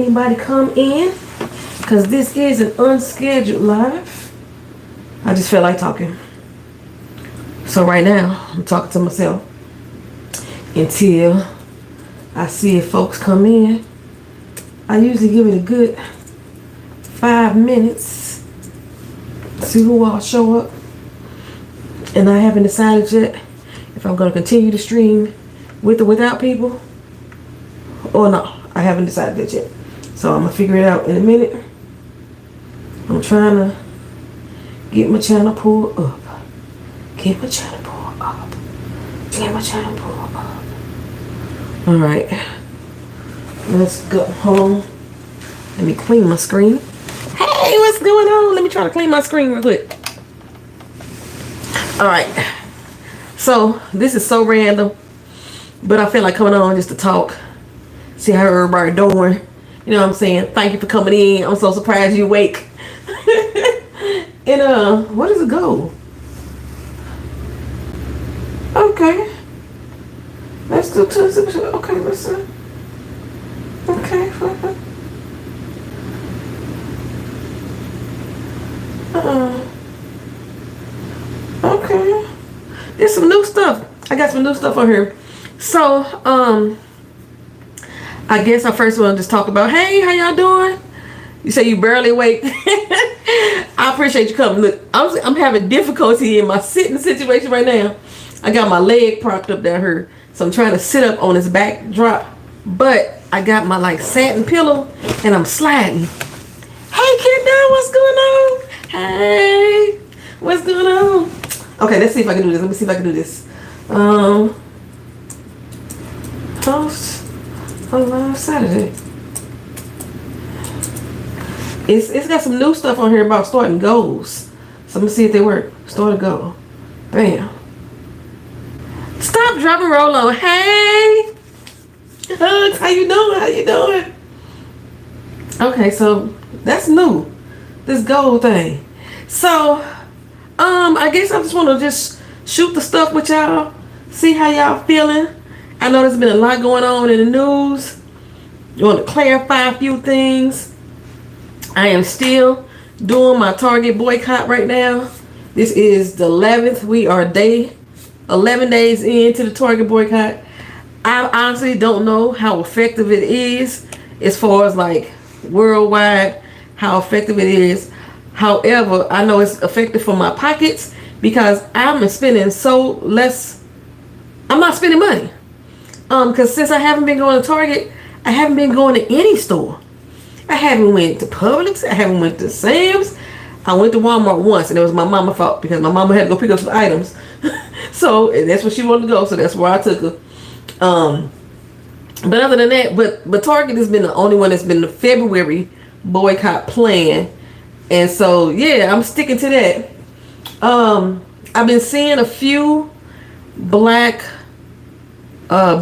Anybody come in? Because this is an unscheduled live. I just feel like talking. So right now, I'm talking to myself until I see if folks come in. I usually give it a good 5 minutes. See who all show up. And I haven't decided yet if I'm going to continue to stream with or without people or no. I haven't decided that yet. So I'm going to figure it out in a minute. I'm trying to get my channel pulled up. Get my channel pulled up. Get my channel pulled up. Alright. Let's go home. Let me clean my screen. Hey, what's going on? Let me try to clean my screen real quick. Alright. So, this is so random. But I feel like coming on just to talk. See how everybody doing. You know what I'm saying? Thank you for coming in. I'm so surprised you awake. And where does it go? Okay. Let's do two. Okay, listen. Okay. Okay. There's some new stuff. I got some new stuff on here. So, I guess I first want to just talk about, hey, how y'all doing? You say you barely awake. I appreciate you coming. Look, I'm having difficulty in my sitting situation right now. I got my leg propped up down here. So I'm trying to sit up on this backdrop. But I got my like satin pillow and I'm sliding. Hey, kiddo, what's going on? Hey, what's going on? Okay, let's see if I can do this. Let me see if I can do this. Host on Saturday. It's got some new stuff on here about starting goals. So let me see if they work. Start a goal. Bam. Stop, drop, and roll on. Hey, Hugs, how you doing? How you doing? Okay, so that's new. This goal thing. So, I guess I just want to just shoot the stuff with y'all. See how y'all feeling. I know there's been a lot going on in the news. You want to clarify a few things. I am still doing my Target boycott right now. This is the 11th. We are 11 days into the Target boycott. I honestly don't know how effective it is as far as like worldwide, how effective it is. However, I know it's effective for my pockets because I'm spending so less. I'm not spending money. Because since I haven't been going to Target, I haven't been going to any store. I haven't went to Publix. I haven't went to Sam's. I went to Walmart once, and it was my mama's fault because my mama had to go pick up some items. So that's where she wanted to go. So that's where I took her. But other than that, but Target has been the only one that's been the February boycott plan, and so yeah, I'm sticking to that. I've been seeing a few black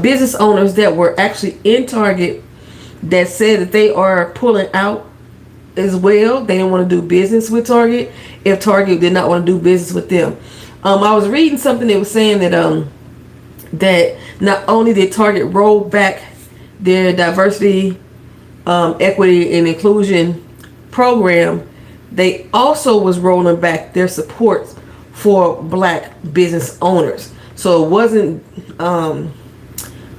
business owners that were actually in Target that said that they are pulling out as well. They didn't want to do business with Target if Target did not want to do business with them. I was reading something that was saying that that not only did Target roll back their diversity, equity, and inclusion program, they also was rolling back their support for black business owners. So it wasn't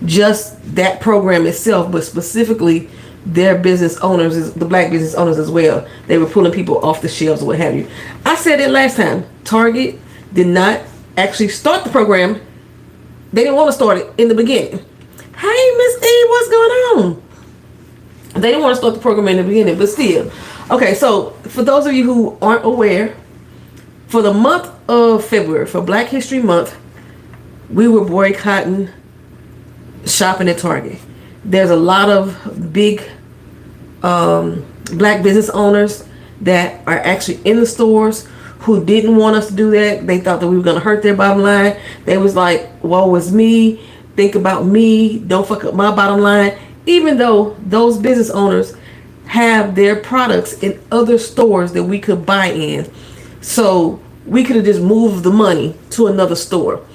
just that program itself, but specifically their business owners, the black business owners as well. They were pulling people off the shelves or what have you. I said it last time. Target did not actually start the program. They didn't want to start it in the beginning. Hey, Miss E, what's going on? They didn't want to start the program in the beginning, but still. Okay, so for those of you who aren't aware, for the month of February, for Black History Month, we were boycotting shopping at Target. There's a lot of big black business owners that are actually in the stores who didn't want us to do that. They thought that we were going to hurt their bottom line. They was like, woe is me. Think about me. Don't fuck up my bottom line. Even though those business owners have their products in other stores that we could buy in. So we could have just moved the money to another store.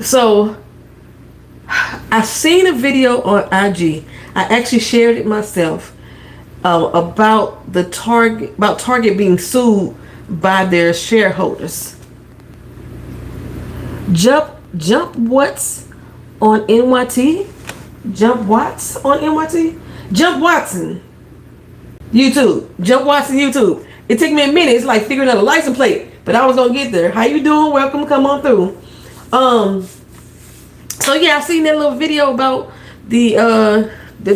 So I seen a video on IG. I actually shared it myself about Target being sued by their shareholders. Jump Watts on NYT. Jump Watts on NYT. Jump Watson YouTube. Jump Watson YouTube. It took me a minute. It's like figuring out a license plate, but I was gonna get there. How you doing? Welcome. Come on through. So yeah, I seen that little video about the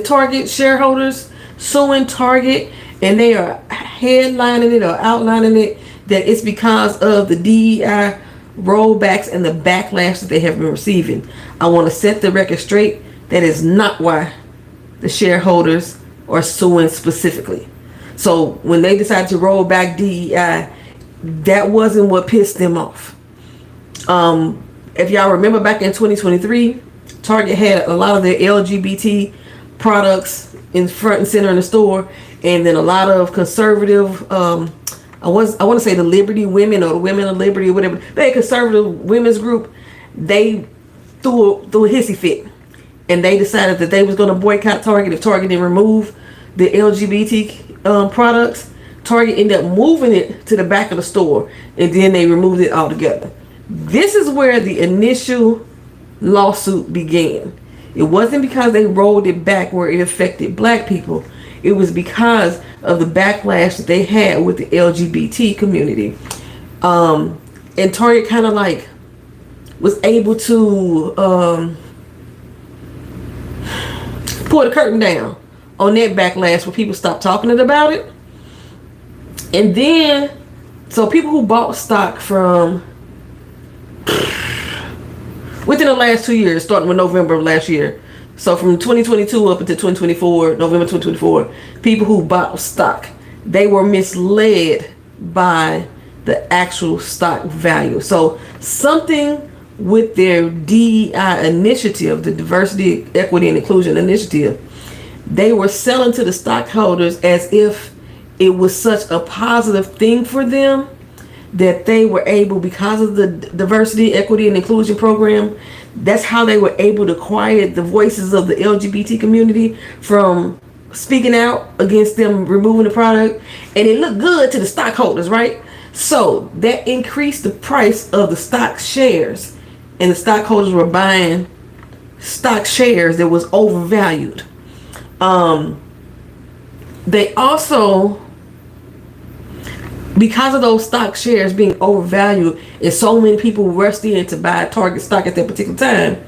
Target shareholders suing Target, and they are headlining it or outlining it that it's because of the DEI rollbacks and the backlash that they have been receiving. I want to set the record straight. That is not why the shareholders are suing specifically. So when they decided to roll back DEI, that wasn't what pissed them off. If y'all remember back in 2023, Target had a lot of their LGBT products in front and center in the store, and then a lot of conservative, I want to say the Liberty Women or the Women of Liberty or whatever, they conservative women's group, they threw a hissy fit, and they decided that they was going to boycott Target if Target didn't remove the LGBT products. Target ended up moving it to the back of the store, and then they removed it altogether. This is where the initial lawsuit began. It wasn't because they rolled it back where it affected black people. It was because of the backlash that they had with the LGBT community. And Target kind of like was able to pull the curtain down on that backlash where people stopped talking about it. And then, so people who bought stock from within the last 2 years, starting with November of last year, so from 2022 up until 2024, November 2024, people who bought stock, they were misled by the actual stock value. So something with their DEI initiative, the Diversity, Equity, and Inclusion Initiative, they were selling to the stockholders as if it was such a positive thing for them that they were able, because of the Diversity, Equity, and Inclusion program, that's how they were able to quiet the voices of the LGBT community from speaking out against them removing the product. And it looked good to the stockholders, right? So that increased the price of the stock shares, and the stockholders were buying stock shares that was overvalued. They also, because of those stock shares being overvalued and so many people rushed in to buy Target stock at that particular time,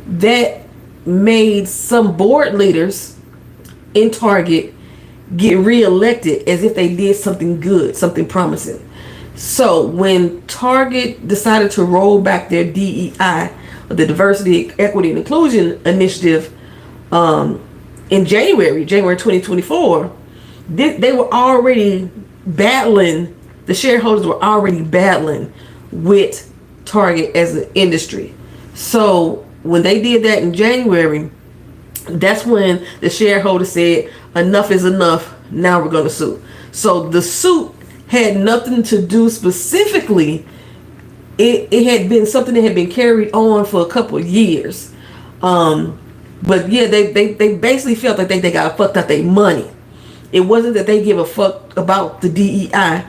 that made some board leaders in Target get reelected as if they did something good, something promising. So when Target decided to roll back their DEI, the Diversity, Equity, and Inclusion Initiative, in January 2024, they were already battling, the shareholders were already battling with Target as an industry. So when they did that in January, that's when the shareholders said, enough is enough, now we're going to sue. So the suit had nothing to do specifically, it had been something that had been carried on for a couple of years. But yeah, they basically felt like they got fucked out their money. It wasn't that they give a fuck about the DEI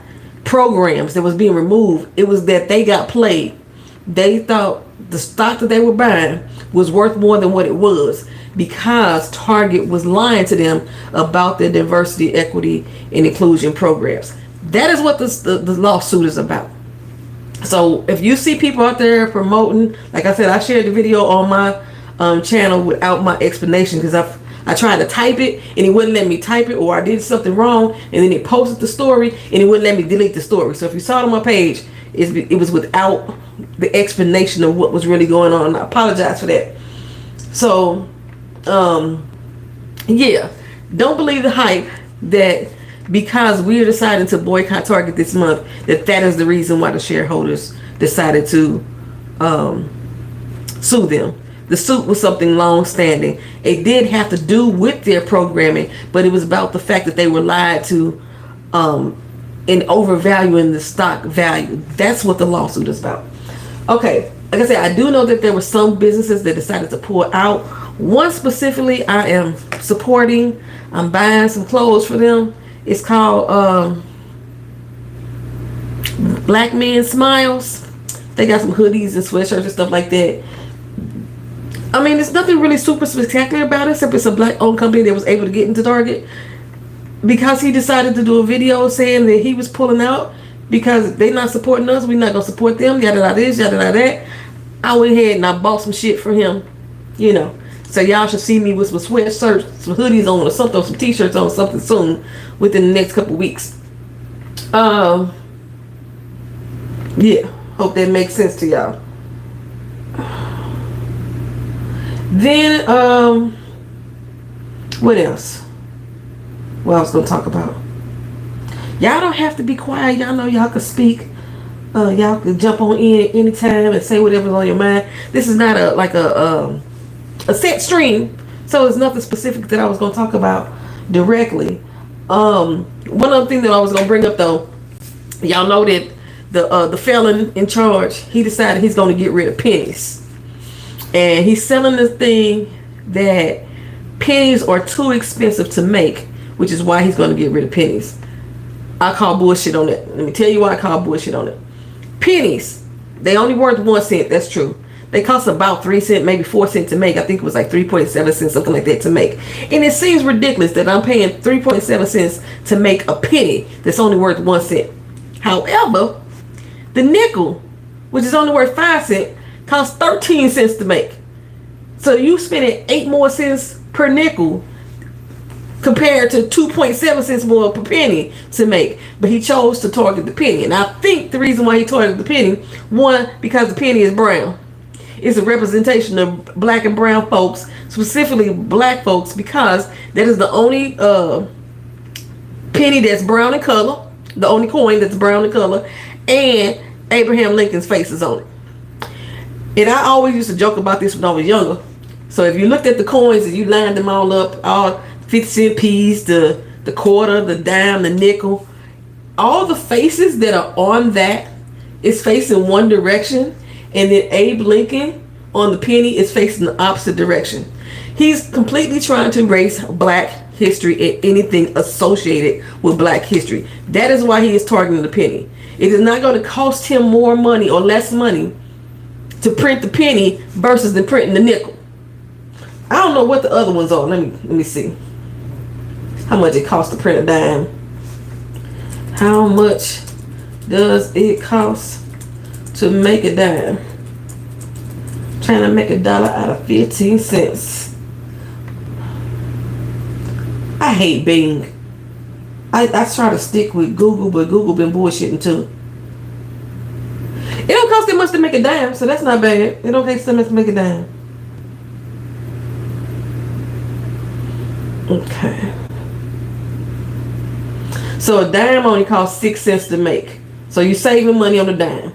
programs that was being removed. It was that they got played. They thought the stock that they were buying was worth more than what it was because Target was lying to them about their diversity, equity, and inclusion programs. That is what the lawsuit is about. So if you see people out there promoting, like I said, I shared the video on my channel without my explanation because I tried to type it and it wouldn't let me type it, or I did something wrong and then it posted the story and it wouldn't let me delete the story. So if you saw it on my page, it was without the explanation of what was really going on. I apologize for that. So yeah, don't believe the hype that because we're deciding to boycott Target this month, that is the reason why the shareholders decided to sue them. The suit was something long-standing. It did have to do with their programming, but it was about the fact that they were lied to in overvaluing the stock value. That's what the lawsuit is about. Okay, like I said, I do know that there were some businesses that decided to pull out. One specifically I am supporting. I'm buying some clothes for them. It's called Black Men Smiles. They got some hoodies and sweatshirts and stuff like that. I mean, there's nothing really super spectacular about it, except it's a black owned company that was able to get into Target. Because he decided to do a video saying that he was pulling out because they're not supporting us, we're not going to support them, yada yada this, yada yada that. I went ahead and I bought some shit for him, you know. So y'all should see me with some sweatshirts, some hoodies on or something, some t-shirts on, something soon within the next couple weeks. Yeah, hope that makes sense to y'all. Then, what else? What I was gonna talk about? Y'all don't have to be quiet. Y'all know y'all can speak. Y'all can jump on in anytime and say whatever's on your mind. This is not a set stream, so it's nothing specific that I was gonna talk about directly. One other thing that I was gonna bring up though, y'all know that the felon in charge, he decided he's gonna get rid of Pennies, and he's selling this thing that pennies are too expensive to make, which is why he's gonna get rid of Pennies. I call bullshit on it. Let me tell you why I call bullshit on it. Pennies, they only worth 1 cent. That's true. They cost about 3 cents, maybe 4 cents to make. I think it was like 3.7 cents, something like that to make. And it seems ridiculous that I'm paying 3.7 cents to make a penny that's only worth 1 cent. However, the nickel, which is only worth 5 cents, costs 13 cents to make. So you spending 8 more cents per nickel compared to 2.7 cents more per penny to make. But he chose to target the penny. And I think the reason why he targeted the penny, one, because the penny is brown. It's a representation of black and brown folks, specifically black folks, because that is the only penny that's brown in color, the only coin that's brown in color, and Abraham Lincoln's face is on it. And I always used to joke about this when I was younger. So if you looked at the coins and you lined them all up, all 50-cent piece, the quarter, the dime, the nickel, all the faces that are on that is facing one direction, and then Abe Lincoln on the penny is facing the opposite direction. He's completely trying to erase black history and anything associated with black history. That is why he is targeting the penny. It is not going to cost him more money or less money to print the penny versus than printing the nickel. I don't know what the other ones are. Let me see how much it costs to print a dime. How much does it cost to make a dime? Trying to make $1 out of 15 cents. I hate Bing. I try to stick with Google, but Google been bullshitting too. It don't cost that much to make a dime, so that's not bad. It don't cost that much to make a dime. Okay. So a dime only costs 6 cents to make. So you're saving money on the dime.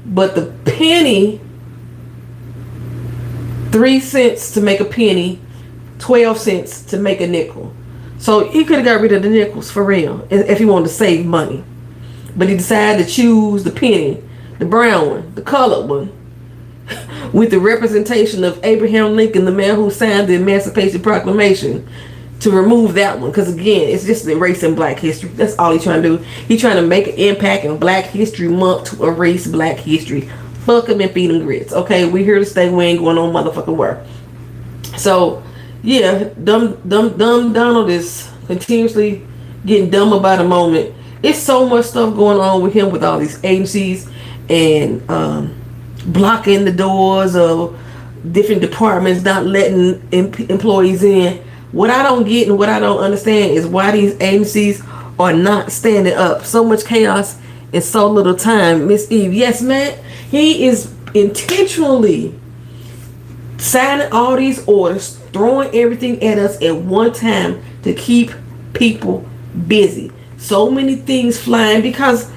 But the penny, 3 cents to make a penny, 12 cents to make a nickel. So he could have got rid of the nickels for real if he wanted to save money. But he decided to choose the penny, the brown one, the colored one, with the representation of Abraham Lincoln, the man who signed the Emancipation Proclamation, to remove that one. Because again, it's just erasing black history. That's all he's trying to do. He's trying to make an impact in Black History Month to erase black history. Fuck him and feed him grits. Okay, we here to stay. We ain't going on motherfucking where. So yeah, dumb Donald is continuously getting dumber by the moment. It's so much stuff going on with him with all these agencies and blocking the doors of different departments, not letting employees in. What I don't get and what I don't understand is why these agencies are not standing up. So much chaos in so little time. Miss Eve, yes, man. He is intentionally signing all these orders, throwing everything at us at one time to keep people busy. So many things flying because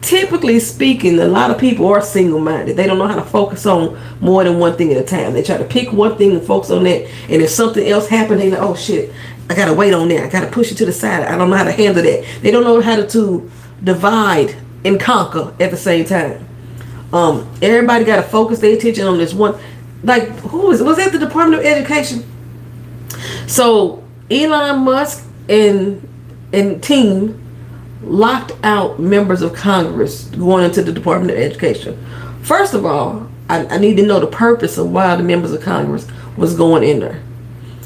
typically speaking, a lot of people are single-minded. They don't know how to focus on more than one thing at a time. They try to pick one thing and focus on that. And if something else happens, they like, oh shit, I gotta wait on that. I gotta push it to the side. I don't know how to handle that. They don't know how to divide and conquer at the same time. Everybody got to focus their attention on this one. Like, who was that the Department of Education? So Elon Musk and team locked out members of Congress going into the Department of Education. First of all, I need to know the purpose of why the members of Congress was going in there.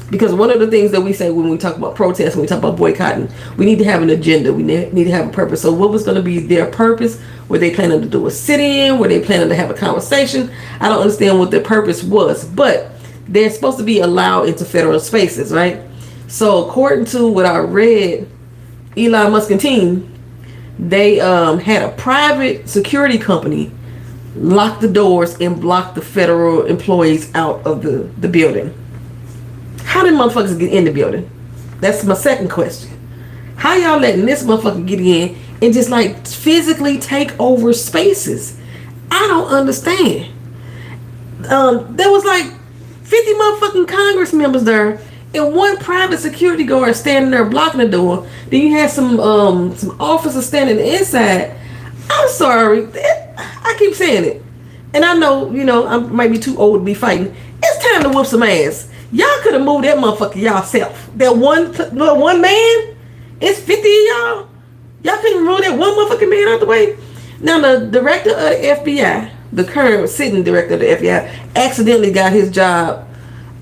Because one of the things that we say when we talk about protests, when we talk about boycotting, we need to have an agenda. We need to have a purpose. So what was going to be their purpose? Were they planning to do a sit-in? Were they planning to have a conversation? I don't understand what their purpose was. But they're supposed to be allowed into federal spaces, right? So according to what I read, Elon Musk and team, they had a private security company lock the doors and block the federal employees out of the building. How did motherfuckers get in the building? That's my second question. How y'all letting this motherfucker get in and just like physically take over spaces? I don't understand. There was like 50 motherfucking Congress members there and one private security guard standing there blocking the door. Then you had some officers standing inside. I'm sorry. I keep saying it. And I know, I might be too old to be fighting. It's time to whoop some ass. Y'all could have moved that motherfucker y'allself. That one man, it's 50 of y'all. Y'all couldn't move that one motherfucking man out the way. Now, the director of the FBI, the current sitting director of the FBI, accidentally got his job,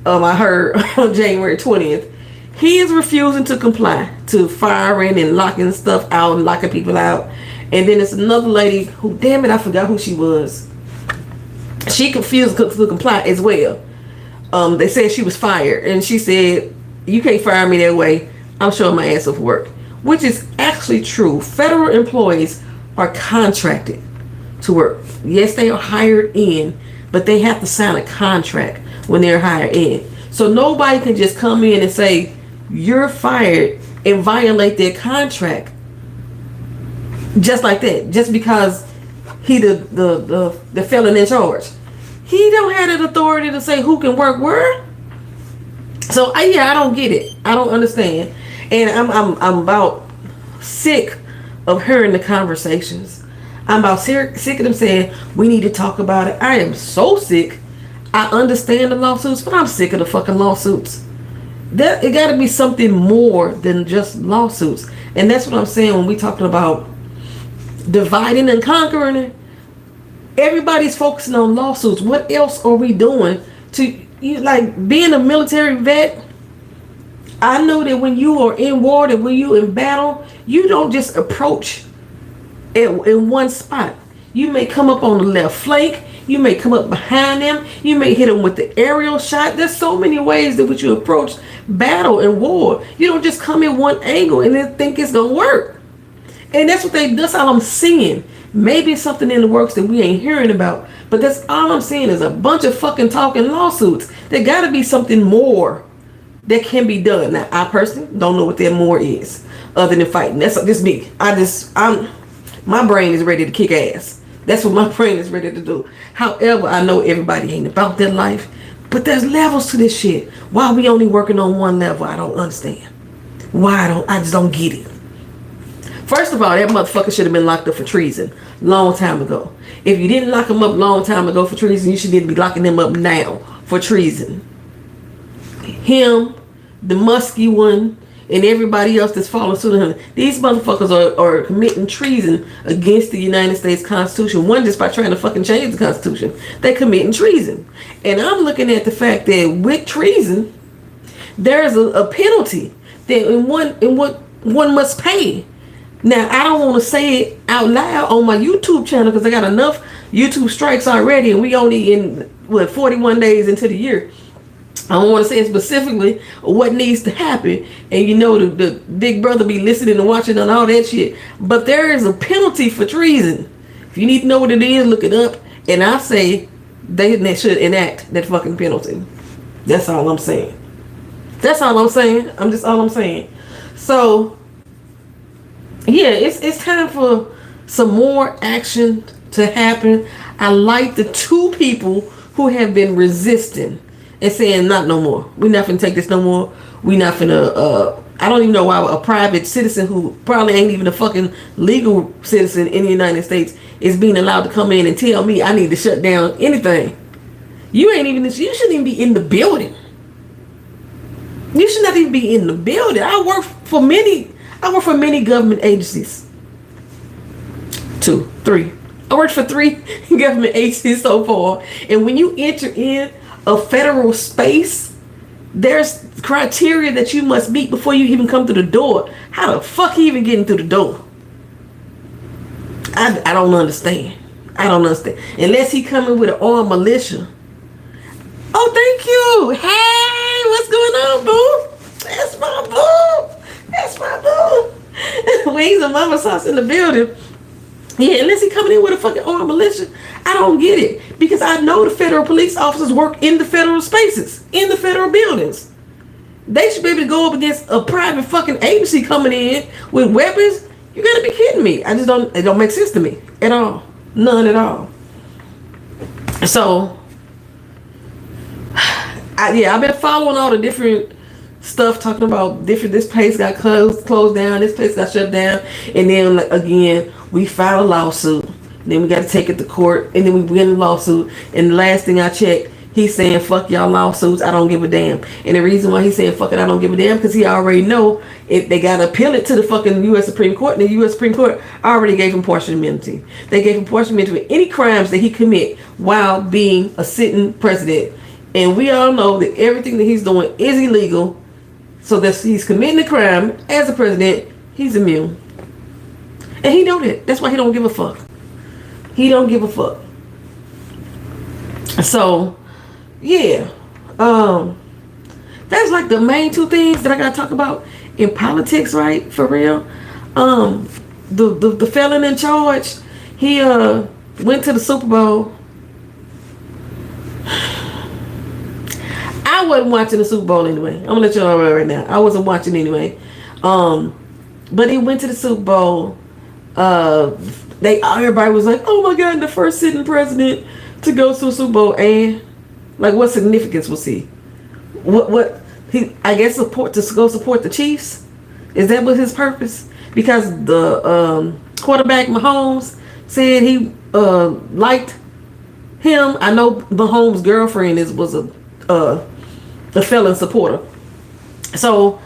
I heard, on January 20th. He is refusing to comply to firing and locking stuff out and locking people out. And then it's another lady who, damn it, I forgot who she was. She confused to comply as well. They said she was fired, and she said, "You can't fire me that way. I'm showing my ass off work," which is actually true. Federal employees are contracted to work. Yes, they are hired in, but they have to sign a contract when they're hired in. So nobody can just come in and say you're fired and violate their contract just like that, just because he the felon in charge. He don't have the authority to say who can work where. So I don't get it. I don't understand, and I'm about sick of hearing the conversations. I'm about sick of them saying we need to talk about it. I am so sick. I understand the lawsuits, but I'm sick of the fucking lawsuits. It got to be something more than just lawsuits, and that's what I'm saying when we talking about dividing and conquering. Everybody's focusing on lawsuits. What else are we doing to like being a military vet? I know that when you are in war and when you in battle, you don't just approach in one spot. You may come up on the left flank. You may come up behind them. You may hit them with the aerial shot. There's so many ways that which you approach battle and war. You don't just come in one angle and then think it's gonna work. And that's all I'm seeing. Maybe it's something in the works that we ain't hearing about, but that's all I'm seeing is a bunch of fucking talking lawsuits. There got to be something more that can be done. Now, I personally don't know what that more is, other than fighting. That's just me. My brain is ready to kick ass. That's what my brain is ready to do. However, I know everybody ain't about that life, but there's levels to this shit. Why are we only working on one level? I don't understand. I just don't get it. First of all, that motherfucker should have been locked up for treason long time ago. If you didn't lock him up long time ago for treason, you should be locking him up now for treason. Him, the musky one, and everybody else that's following suit of him. These motherfuckers are committing treason against the United States Constitution. One, just by trying to fucking change the Constitution. They're committing treason. And I'm looking at the fact that with treason, there's a penalty that one must pay. Now, I don't want to say it out loud on my YouTube channel because I got enough YouTube strikes already, and we only in 41 days into the year. I don't want to say specifically what needs to happen, and the big brother be listening and watching and all that shit. But there is a penalty for treason. If you need to know what it is, look it up. And I say they should enact that fucking penalty. That's all I'm saying. That's all I'm saying. All I'm saying. So yeah, it's time for some more action to happen. I like the two people who have been resisting and saying not no more. We're not finna take this no more. We not finna I don't even know why a private citizen who probably ain't even a fucking legal citizen in the United States is being allowed to come in and tell me I need to shut down anything. You shouldn't even be in the building. You should not even be in the building. I work for many government agencies. 2, 3. I worked for 3 government agencies so far. And when you enter in a federal space, there's criteria that you must meet before you even come through the door. How the fuck you even getting through the door? I don't understand. I don't understand. Unless he coming with an armed militia. Oh, thank you. Hey, what's going on, boo? That's my boo. That's my boo. Wings and mama sauce in the building. Yeah, unless he coming in with a fucking armed militia. I don't get it. Because I know the federal police officers work in the federal spaces, in the federal buildings. They should be able to go up against a private fucking agency coming in with weapons. You gotta be kidding me. It don't make sense to me at all. None at all. So, I've been following all the different stuff talking about this place got closed down, this place got shut down, and then again we filed a lawsuit. Then we got to take it to court, and then we win the lawsuit. And the last thing I checked, he's saying fuck y'all lawsuits, I don't give a damn. And the reason why he's saying fuck it, I don't give a damn, because he already know if they got to appeal it to the fucking U.S. Supreme Court, and the U.S. Supreme Court already gave him partial immunity. They gave him partial immunity for any crimes that he commit while being a sitting president. And we all know that everything that he's doing is illegal. So that he's committing a crime as a president, he's immune. And he know that. That's why he don't give a fuck. He don't give a fuck. So, yeah. That's like the main 2 things that I gotta talk about in politics, right? For real. The felon in charge, he went to the Super Bowl. I wasn't watching the Super Bowl anyway. I'm gonna let you know right now. I wasn't watching anyway. But he went to the Super Bowl. Everybody was like, "Oh my God, the first sitting president to go to a Super Bowl." And like, what significance was he? What he? I guess to go support the Chiefs. Is that what his purpose? Because the quarterback Mahomes said he liked him. I know Mahomes' girlfriend was a felon supporter. So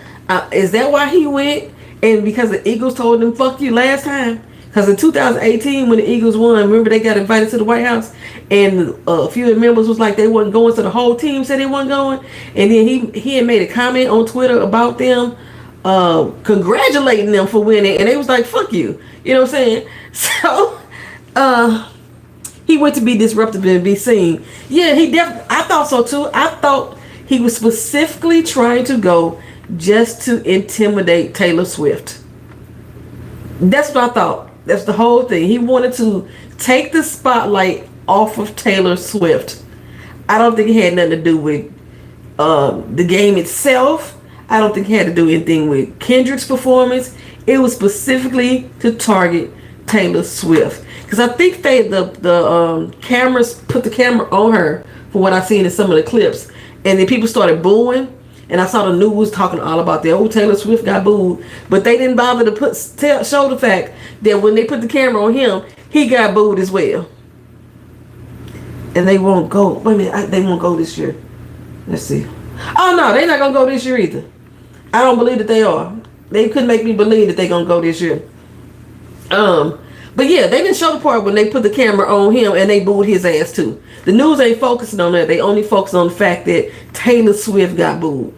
is that why he went? And because the Eagles told him fuck you last time? Because in 2018 when the Eagles won, remember they got invited to the White House, and a few of the members was like they wasn't going, so the whole team said they wasn't going. And then he had made a comment on Twitter about them, congratulating them for winning, and they was like fuck you. You know what I'm saying? So he went to be disruptive and be seen. Yeah, I thought so too. I thought he was specifically trying to go just to intimidate Taylor Swift. That's what I thought. That's the whole thing. He wanted to take the spotlight off of Taylor Swift. I don't think it had nothing to do with the game itself. I don't think it had to do anything with Kendrick's performance. It was specifically to target Taylor Swift. Because I think the cameras put the camera on her, from what I've seen in some of the clips. And then people started booing. And I saw the news talking all about the old Taylor Swift got booed. But they didn't bother to show the fact that when they put the camera on him, he got booed as well. And they won't go. Wait a minute. They won't go this year. Let's see. Oh, no. They're not going to go this year either. I don't believe that they are. They couldn't make me believe that they're going to go this year. But yeah, they didn't show the part when they put the camera on him and they booed his ass too. The news ain't focusing on that. They only focus on the fact that Taylor Swift got booed.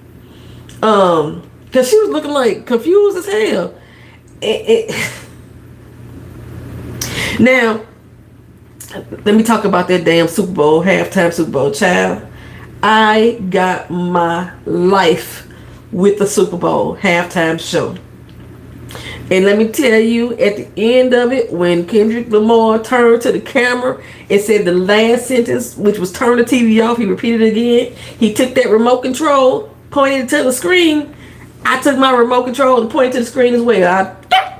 Because she was looking like confused as hell. Now, let me talk about that damn Super Bowl, halftime Super Bowl. Child, I got my life with the Super Bowl halftime show. And let me tell you, at the end of it, when Kendrick Lamar turned to the camera and said the last sentence, which was turn the TV off, he repeated it again. He took that remote control, pointed it to the screen. I took my remote control and pointed to the screen as well. I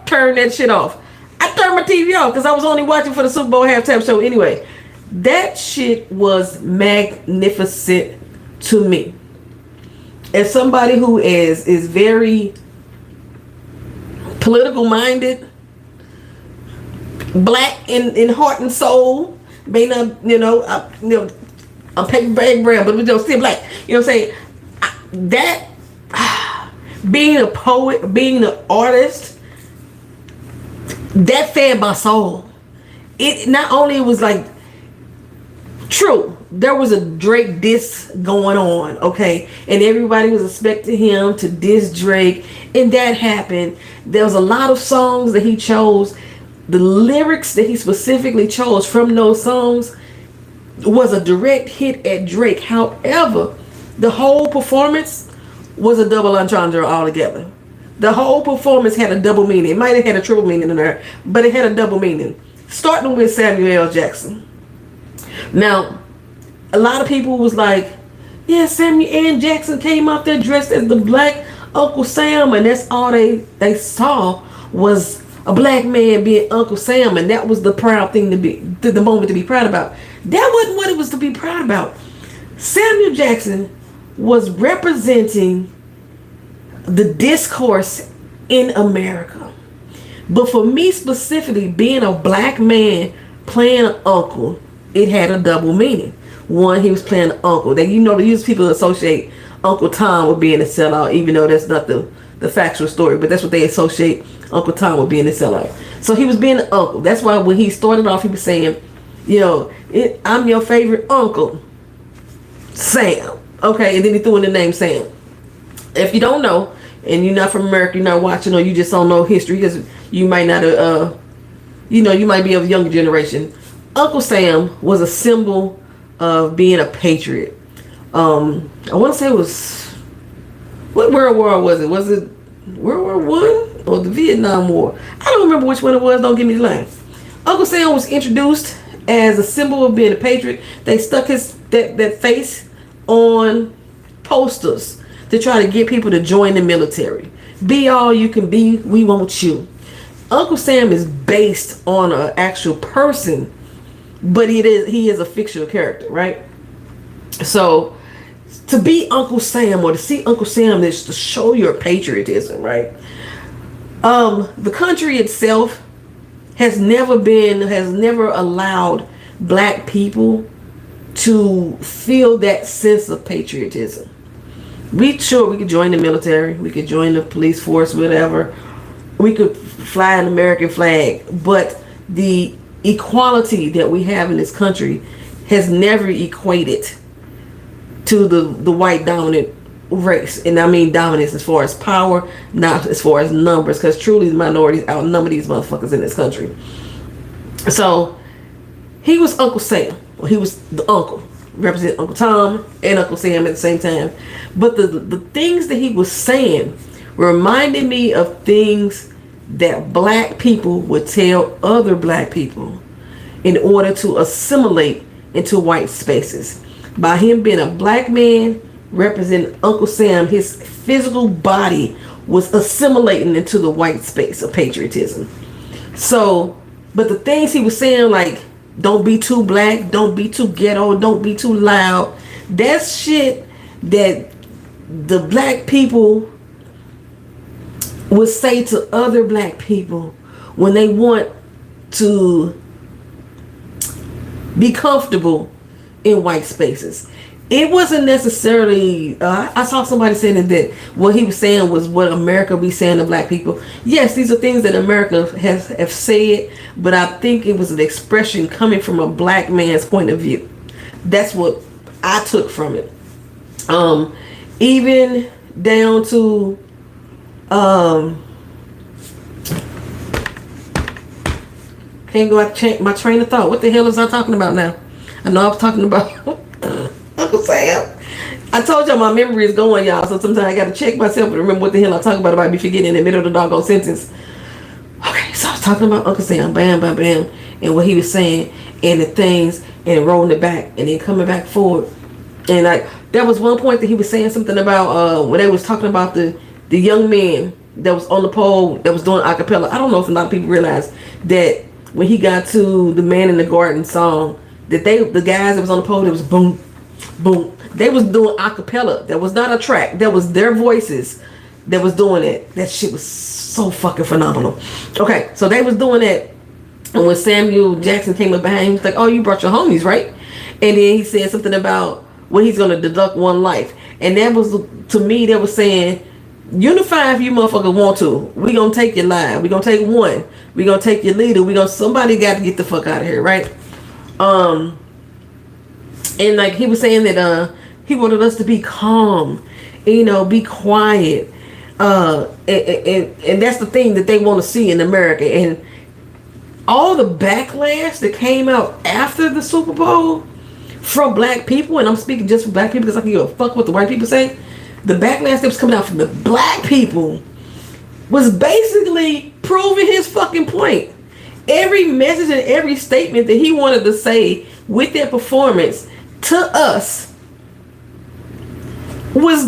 turned that shit off. I turned my TV off because I was only watching for the Super Bowl halftime show anyway. That shit was magnificent to me. As somebody who is very political minded, black in heart and soul, may not, I'm paper bag brown, but we don't still black. You know what I'm saying? That being a poet, being an artist, that fed my soul. It not only was like true, there was a Drake diss going on, okay, and everybody was expecting him to diss Drake, and that happened. There was a lot of songs that he chose. The lyrics that he specifically chose from those songs was a direct hit at Drake. However, the whole performance was a double entendre altogether. The whole performance had a double meaning. It might have had a triple meaning in there, but it had a double meaning. Starting with Samuel L. Jackson. Now, a lot of people was like, yeah, Samuel L. Jackson came out there dressed as the black Uncle Sam, and that's all they saw was a black man being Uncle Sam, and that was the proud thing to be, the moment to be proud about. That wasn't what it was to be proud about. Samuel Jackson was representing the discourse in America. But for me specifically, being a black man playing an uncle, it had a double meaning. One, he was playing an uncle. They use people associate Uncle Tom with being a sellout, even though that's not the factual story, but that's what they associate Uncle Tom with being a sellout. So he was being an uncle. That's why when he started off, he was saying, I'm your favorite uncle, Sam. Okay, and then he threw in the name Sam. If you don't know, and you're not from America, you're not watching, or you just don't know history, because you might not, you might be of a younger generation. Uncle Sam was a symbol of being a patriot. I want to say it was, what World War was it? Was it World War One or the Vietnam War? I don't remember which one it was. Don't give me the line. Uncle Sam was introduced as a symbol of being a patriot. They stuck that face on posters to try to get people to join the military. Be all you can be. We want you. Uncle Sam is based on an actual person, but he is a fictional character, right? So to be Uncle Sam, or to see Uncle Sam, is to show your patriotism, right? The country itself has never allowed black people to feel that sense of patriotism. We could join the military, we could join the police force, whatever. We could fly an American flag, but the equality that we have in this country has never equated to the white dominant race. And I mean dominance as far as power, not as far as numbers, because truly the minorities outnumber these motherfuckers in this country. So he was Uncle Sam. Well, he was the uncle, represent Uncle Tom and Uncle Sam at the same time. But the things that he was saying reminded me of things that black people would tell other black people in order to assimilate into white spaces. By him being a black man representing Uncle Sam, his physical body was assimilating into the white space of patriotism. So, but the things he was saying, like, don't be too black, don't be too ghetto, don't be too loud, that's shit that the black people would say to other black people when they want to be comfortable in white spaces. It wasn't necessarily, I saw somebody saying that what he was saying was what America be saying to black people. Yes, these are things that America have said, but I think it was an expression coming from a black man's point of view. That's what I took from it. Even down to, can't go out to my train of thought. What the hell is I talking about now? I know I was talking about Uncle Sam. I told y'all my memory is going, y'all, so sometimes I gotta check myself and remember what the hell I'm talking about. I might be forgetting in the middle of the doggone sentence. Okay, so I was talking about Uncle Sam, bam, bam, bam, and what he was saying, and the things, and rolling it back, and then coming back forward. And like, there was one point that he was saying something about when they was talking about the young man that was on the pole that was doing a cappella. I don't know if a lot of people realize that when he got to the Man in the Garden song, that the guys that was on the pole, that was boom, boom. They was doing a cappella. That was not a track. That was their voices that was doing it. That shit was so fucking phenomenal. Okay, so they was doing that, And when Samuel Jackson came up behind him, he's like, "Oh, you brought your homies, right?" And then he said something about when he's gonna deduct one life, and that was, to me, that was saying, unify if you motherfuckers want to. We gonna take your life. We gonna take one. We gonna take your leader. Somebody got to get the fuck out of here, right? And like he was saying that he wanted us to be calm, be quiet, and that's the thing that they want to see in America. And all the backlash that came out after the Super Bowl from black people, and I'm speaking just for black people because I can give a fuck what the white people say. The backlash that was coming out from the black people was basically proving his fucking point. Every message and every statement that he wanted to say with that performance to us was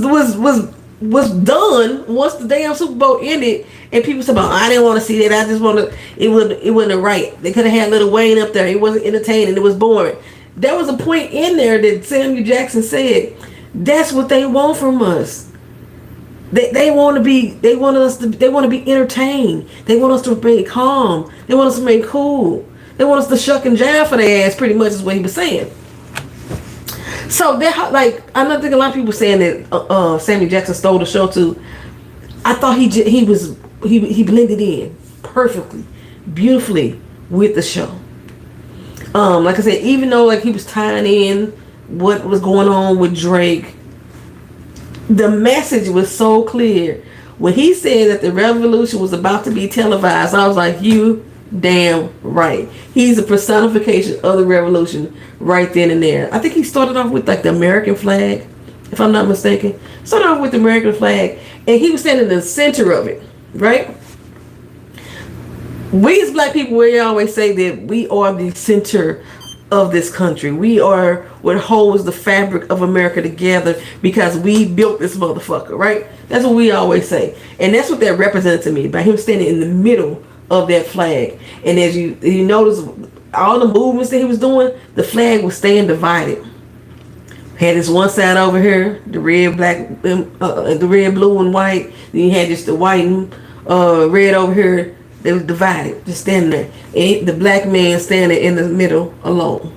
done once the damn Super Bowl ended, and people said, "I didn't want to see that. I just want to." It wasn't right. They could have had Lil Wayne up there. It wasn't entertaining. It was boring. There was a point in there that Samuel Jackson said, "That's what they want from us. They want to be entertained. They want us to remain calm. They want us to remain cool. They want us to shuck and jive for their ass." Pretty much is what he was saying. So I don't think a lot of people saying that Samuel Jackson stole the show too. I thought he blended in perfectly, beautifully with the show. Like I said, even though like he was tying in what was going on with Drake, the message was so clear. When he said that the revolution was about to be televised, I was like, you damn right. He's a personification of the revolution right then and there. I think he started off with like the American flag, if I'm not mistaken. Started off with the American flag, and he was standing in the center of it, right? We as black people, we always say that we are the center of this country. We are what holds the fabric of America together because we built this motherfucker, right? That's what we always say. And that's what that represented to me, by him standing in the middle of that flag. And as you notice, all the movements that he was doing, the flag was staying divided. Had this one side over here, the red, black, the red, blue, and white. Then you had just the white and red over here. They was divided, just standing there. And the black man standing in the middle alone.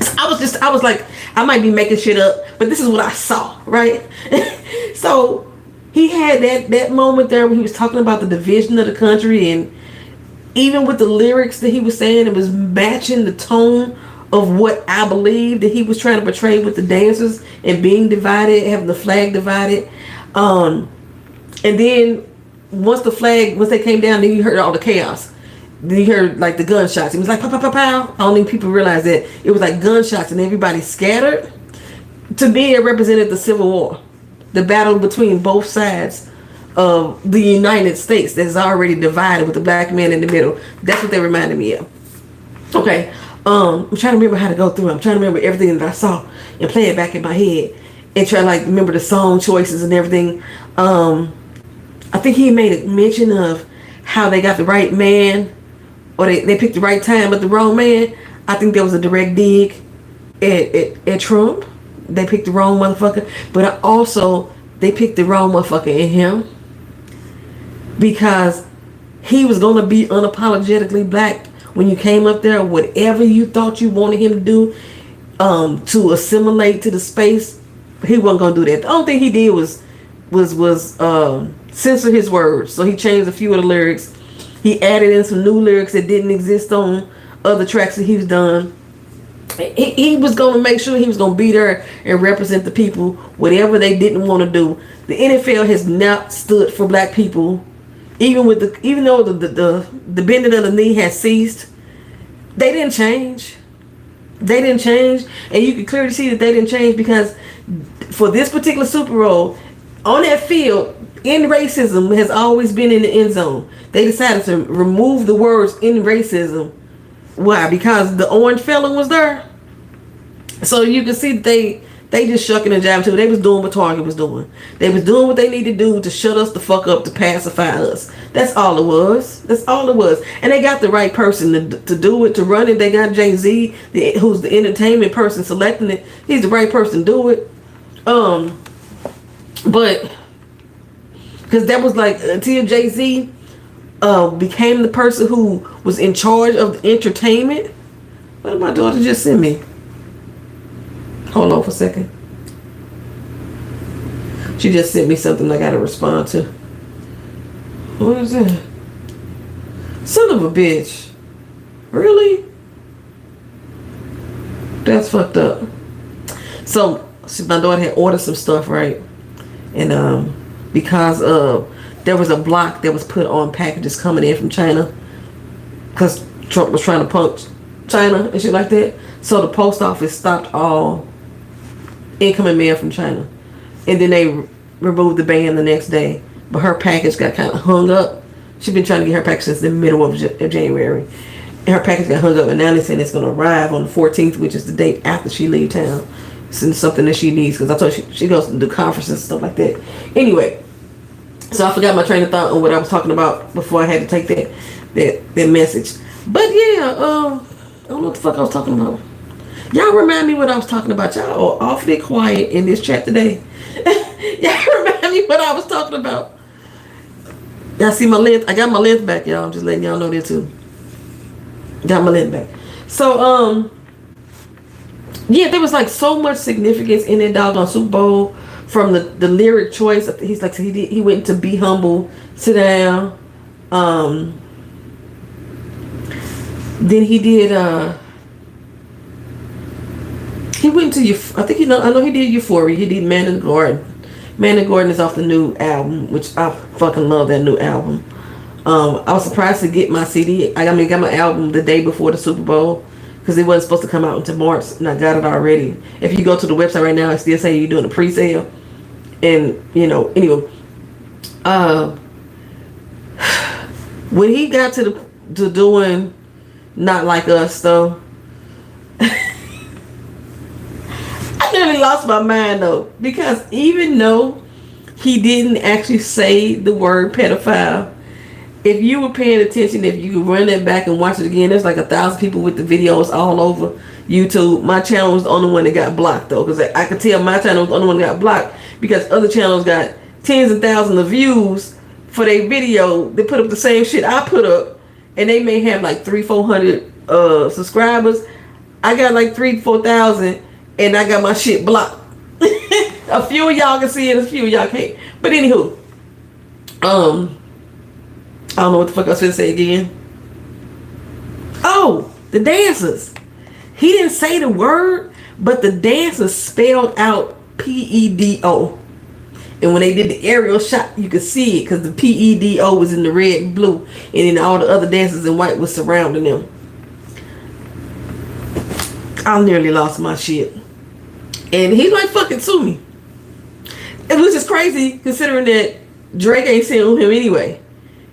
So I was like, I might be making shit up, but this is what I saw, right? So he had that moment there when he was talking about the division of the country, and even with the lyrics that he was saying, it was matching the tone of what I believe that he was trying to portray with the dancers and being divided, having the flag divided. And then once they came down, then you heard all the chaos. Then you heard like the gunshots. It was like pow, pow, pow, pow. I don't think people realize that it was like gunshots and everybody scattered. To me, it represented the Civil War, the battle between both sides of the United States that is already divided with the black man in the middle. That's what they reminded me of. Okay, I'm trying to remember how to go through it. I'm trying to remember everything that I saw and play it back in my head and try to like remember the song choices and everything. I think he made a mention of how they got the right man, or they picked the right time but the wrong man. I think there was a direct dig at Trump. They picked the wrong motherfucker, but also they picked the wrong motherfucker in him, because he was gonna be unapologetically black when you came up there. Whatever you thought you wanted him to do to assimilate to the space, he wasn't gonna do that. The only thing he did was censor his words. So he changed a few of the lyrics. He added in some new lyrics that didn't exist on other tracks that he's done. He was going to make sure he was going to be there and represent the people, whatever they didn't want to do. The NFL has not stood for black people, even though the bending of the knee has ceased. They didn't change. And you can clearly see that they didn't change, because for this particular Super Bowl, on that field, in racism has always been in the end zone. They decided to remove the words "in racism." Why? Because the orange fella was there. So you can see that they just shucking and jiving too. They was doing what Target was doing. They was doing what they needed to do to shut us the fuck up, to pacify us. That's all it was. And they got the right person to do it, to run it. They got Jay-Z, who's the entertainment person selecting it. He's the right person to do it. But because that was like, until Jay-Z became the person who was in charge of the entertainment. What did my daughter just send me? Hold on for a second. She just sent me something I gotta respond to. What is that? Son of a bitch. Really? That's fucked up. So, my daughter had ordered some stuff, right? And because there was a block that was put on packages coming in from China, because Trump was trying to punch China and shit like that. So the post office stopped all incoming mail from China, and then they removed the ban the next day. But her package got kind of hung up. She's been trying to get her package since the middle of January, and her package got hung up. And now they're saying it's going to arrive on the 14th, which is the date after she leaves town. It's something that she needs, because I told her she goes to do conferences and stuff like that. Anyway, so I forgot my train of thought on what I was talking about before I had to take that message. But yeah, I don't know what the fuck I was talking about. Y'all remind me what I was talking about. Y'all are awfully quiet in this chat today. Y'all remind me what I was talking about. Y'all see my length? I got my length back, y'all. I'm just letting y'all know that too. Got my length back. So, yeah, there was like so much significance in that doggone Super Bowl, from the lyric choice. He's like, he went to Be Humble, Sit Down. Then he did, he went to, I know he did Euphoria. He did Man in the Garden. Man in the Garden is off the new album, which I fucking love that new album. I was surprised to get my CD. I got my album the day before the Super Bowl, because it wasn't supposed to come out until March, and I got it already. If you go to the website right now, it's still saying you're doing a pre-sale. And, anyway, when he got to doing Not Like Us, though, I nearly lost my mind, though, because even though he didn't actually say the word pedophile, if you were paying attention, if you run that back and watch it again, there's like 1,000 people with the videos all over YouTube. My channel was the only one that got blocked, though, because I could tell my channel was the only one that got blocked, because other channels got tens of thousands of views for their video. They put up the same shit I put up, and they may have like 300-400 subscribers. I got like 3,000-4,000, and I got my shit blocked. A few of y'all can see it, a few of y'all can't. But anywho, I don't know what the fuck I was going to say again. Oh, the dancers. He didn't say the word, but the dancers spelled out PEDO. And when they did the aerial shot, you could see it, because the PEDO was in the red and blue, and then all the other dancers in white was surrounding them. I nearly lost my shit. And he like fucking sue me. Which is crazy, considering that Drake ain't suing him anyway.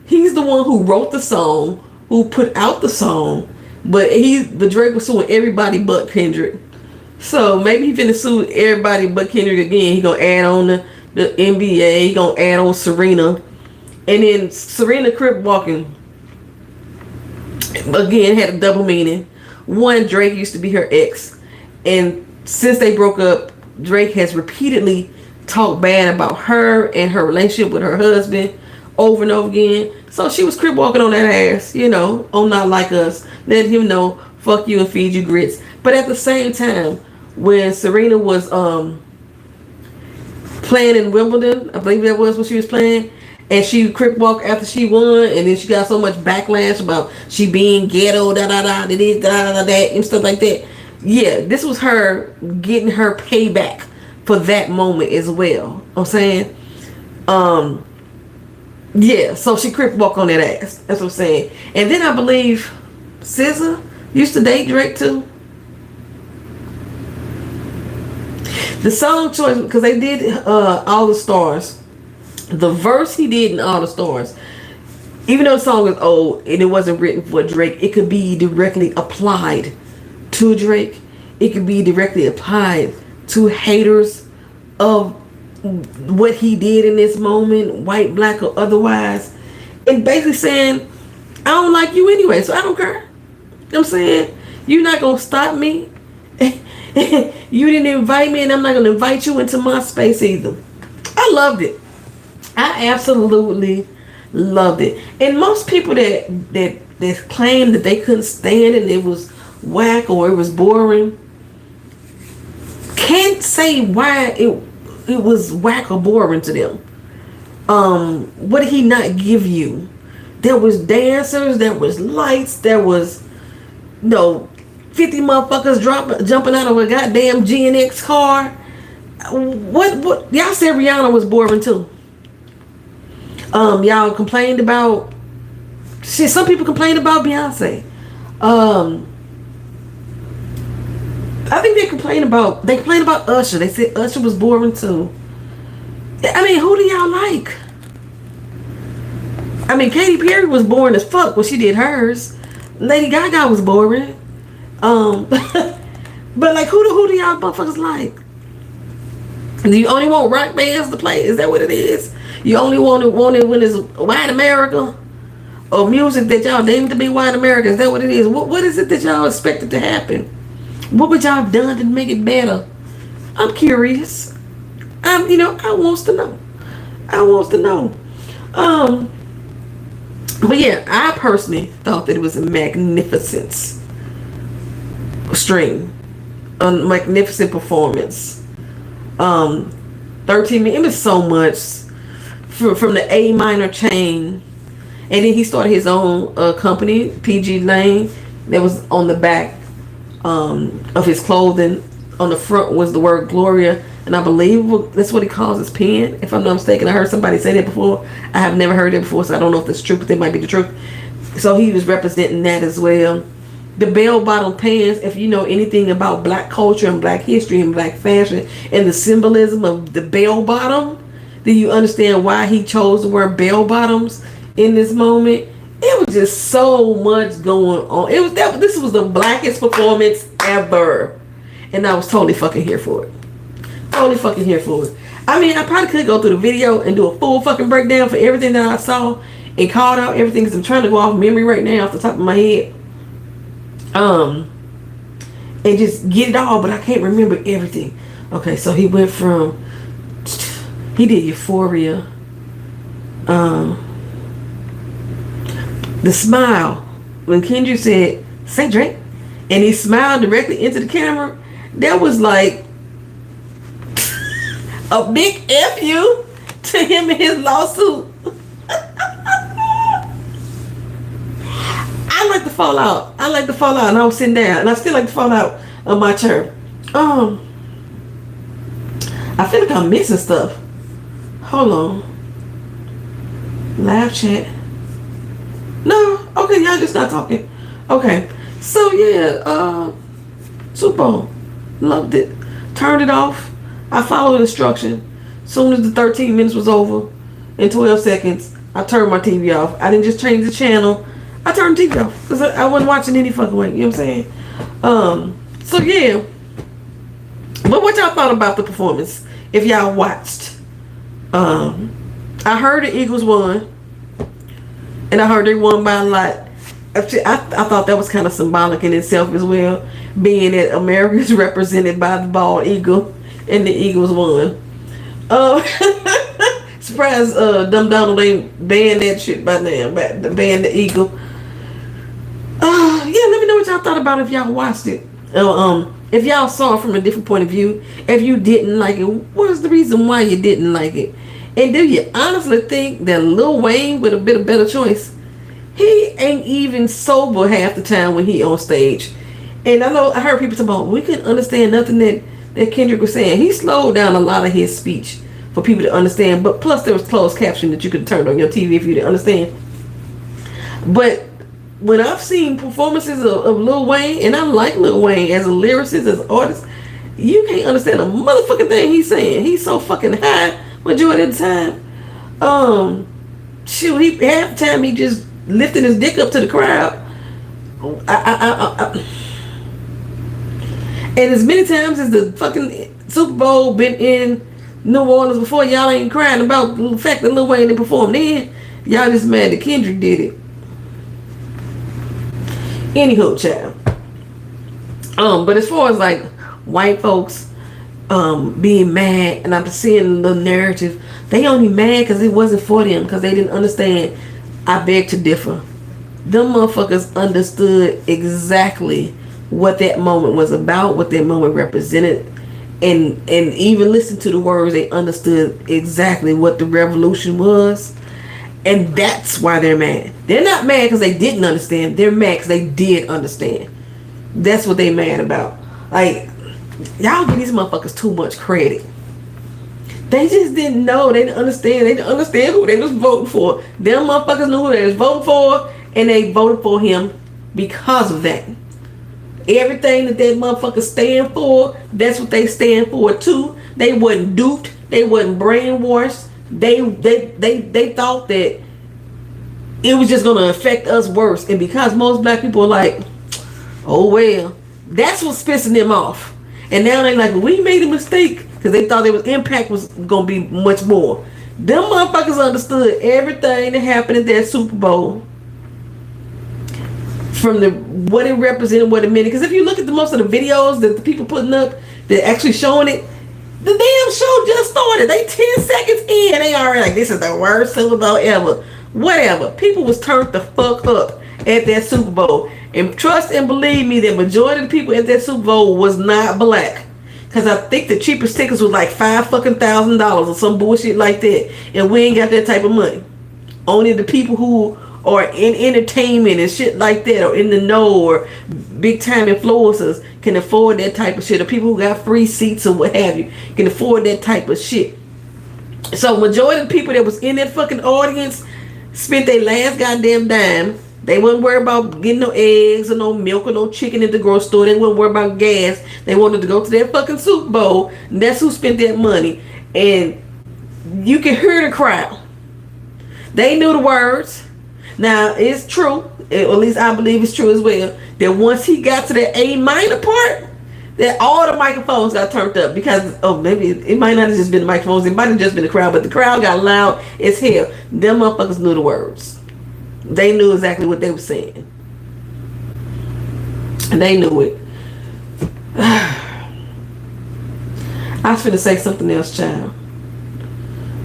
He's the one who wrote the song, who put out the song, but Drake was suing everybody but Kendrick. So maybe he finna sue everybody but Kendrick again. He gonna add on the NBA. He gonna add on Serena, and then Serena crip walking again had a double meaning. One, Drake used to be her ex, and since they broke up, Drake has repeatedly talked bad about her and her relationship with her husband over and over again. So she was crip walking on that ass, on Not Like Us, letting him know, fuck you and feed you grits. But at the same time, when Serena was playing in Wimbledon, I believe that was when she was playing, and she crip walked after she won, and then she got so much backlash about she being ghetto, that, and stuff like that. Yeah, this was her getting her payback for that moment as well. I'm saying, yeah, so she crip walk on that ass. That's what I'm saying. And then I believe SZA used to date Drake too. The song choice, because they did All the Stars. The verse he did in All the Stars, even though the song is old and it wasn't written for Drake, it could be directly applied to Drake. It could be directly applied to haters of what he did in this moment, white, black, or otherwise, and basically saying, I don't like you anyway, so I don't care. You know what I'm saying? You're not gonna stop me. You didn't invite me, and I'm not gonna invite you into my space either. I loved it. I absolutely Loved it. And most people that claimed that they couldn't stand it and it was whack or it was boring can't say why it was whack or boring to them. What did he not give you? There was dancers, there was lights, there was 50 motherfuckers jumping out of a goddamn GNX car. What y'all said Rihanna was boring too. Y'all complained about shit. Some people complained about Beyonce. I think they complained about Usher. They said Usher was boring too. I mean, who do y'all like? I mean, Katy Perry was boring as fuck when she did hers. Lady Gaga was boring. But like, who do y'all motherfuckers like? Do you only want rock bands to play? Is that what it is? You only want it when it's white America? Or music that y'all deem to be white America? Is that what it is? What is it that y'all expected to happen? What would y'all have done to make it better? I'm curious. I wants to know. But yeah, I personally thought that it was a magnificent stream. A magnificent performance. 13 minutes, it was so much from the A minor chain. And then he started his own company, PG Lane, that was on the back of his clothing. On the front was the word Gloria, and I believe that's what he calls his pen, if I'm not mistaken. I heard somebody say that before. I have never heard it before, so I don't know if that's true, but that might be the truth. So he was representing that as well. The bell-bottom pants, if you know anything about black culture and black history and black fashion and the symbolism of the bell-bottom, then you understand why he chose to wear bell-bottoms in this moment. It was just so much going on. This was the blackest performance ever. And I was totally fucking here for it. I mean, I probably could go through the video and do a full fucking breakdown for everything that I saw and called out everything, because I'm trying to go off memory right now off the top of my head. And just get it all, but I can't remember everything. Okay, so he did Euphoria. The smile. When Kendrick said, "Say Drake," and he smiled directly into the camera, that was like a big F you to him and his lawsuit. I like the fallout, and I was sitting down, and I still like the fallout on my chair. I feel like I'm missing stuff. Hold on. Live chat. No, okay, y'all just not talking. Okay, so yeah, Super Bowl, loved it. Turned it off. I followed instruction. Soon as the 13 minutes was over, in 12 seconds, I turned my TV off. I didn't just change the channel. I turned the TV off because I wasn't watching any fucking way. You know what I'm saying? So yeah. But what y'all thought about the performance? If y'all watched, I heard the Eagles won, and I heard they won by a lot. I thought that was kind of symbolic in itself as well, being that America is represented by the bald eagle, and the Eagles won. Surprised Dumb Donald ain't banned that shit by now, ban the eagle. Yeah, let me know what y'all thought about it if y'all watched it. If y'all saw it from a different point of view. If you didn't like it, what is the reason why you didn't like it? And do you honestly think that Lil Wayne would have been a better choice? He ain't even sober half the time when he on stage. And I heard people talk about, we couldn't understand nothing that Kendrick was saying. He slowed down a lot of his speech for people to understand. But plus there was closed caption that you could turn on your TV if you didn't understand. But when I've seen performances of Lil Wayne, and I like Lil Wayne as a lyricist, as an artist, you can't understand a motherfucking thing he's saying. He's so fucking high majority of the time. Shoot, half the time he just lifting his dick up to the crowd. And as many times as the fucking Super Bowl been in New Orleans before, y'all ain't crying about the fact that Lil Wayne didn't perform then. Y'all just mad that Kendrick did it. Anywho, child. But as far as like white folks being mad, and I'm seeing the narrative. They only mad because it wasn't for them, because they didn't understand. I beg to differ. Them motherfuckers understood exactly what that moment was about, what that moment represented, and even listen to the words. They understood exactly what the revolution was, and that's why they're mad. They're not mad because they didn't understand. They're mad because they did understand. That's what they mad about. Like, y'all give these motherfuckers too much credit. They just didn't know. They didn't understand. They didn't understand who they was voting for. Them motherfuckers knew who they was voting for, and they voted for him because of that. Everything that motherfucker stand for, that's what they stand for too. They wasn't duped. They wasn't brainwashed. They thought that it was just gonna affect us worse. And because most black people are like, oh well, that's what's pissing them off. And now they like, we made a mistake, because they thought the impact was gonna be much more. Them motherfuckers understood everything that happened at that Super Bowl, from what it represented, what it meant. Because if you look at most of the videos that the people putting up, they're actually showing it. The damn show just started. They 10 seconds in, they already like, this is the worst Super Bowl ever. Whatever. People was turned the fuck up at that Super Bowl. And trust and believe me, the majority of the people at that Super Bowl was not black. Because I think the cheapest tickets was like $5,000 or some bullshit like that. And we ain't got that type of money. Only the people who are in entertainment and shit like that, or in the know, or big time influencers can afford that type of shit, or people who got free seats or what have you can afford that type of shit. So majority of the people that was in that fucking audience spent their last goddamn dime. They wasn't worried about getting no eggs or no milk or no chicken at the grocery store. They wasn't worried about gas. They wanted to go to that fucking Super Bowl, and that's who spent that money. And you can hear the crowd. They knew the words. Now, it's true, or at least I believe it's true as well, that once he got to the A minor part, that all the microphones got turned up. Because, maybe it might not have just been the microphones, it might have just been the crowd, but the crowd got loud as hell. Them motherfuckers knew the words. They knew exactly what they were saying. And they knew it. I was finna say something else, child.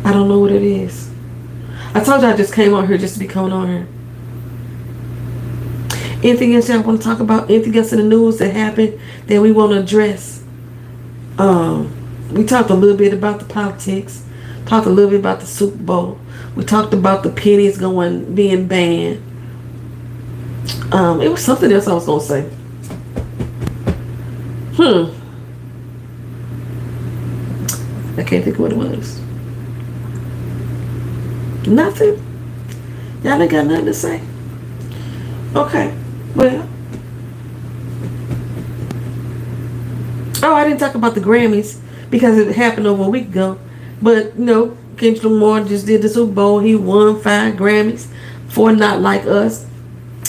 I don't know what it is. I told you I just came on here just to be coming on here. Anything else y'all want to talk about? Anything else in the news that happened that we want to address? We talked a little bit about the politics. Talked a little bit about the Super Bowl. We talked about the pennies being banned. It was something else I was gonna say. I can't think of what it was. Nothing? Y'all ain't got nothing to say? Okay. Well. Oh, I didn't talk about the Grammys because it happened over a week ago. But, Kendrick Lamar just did the Super Bowl. He won 5 Grammys for Not Like Us.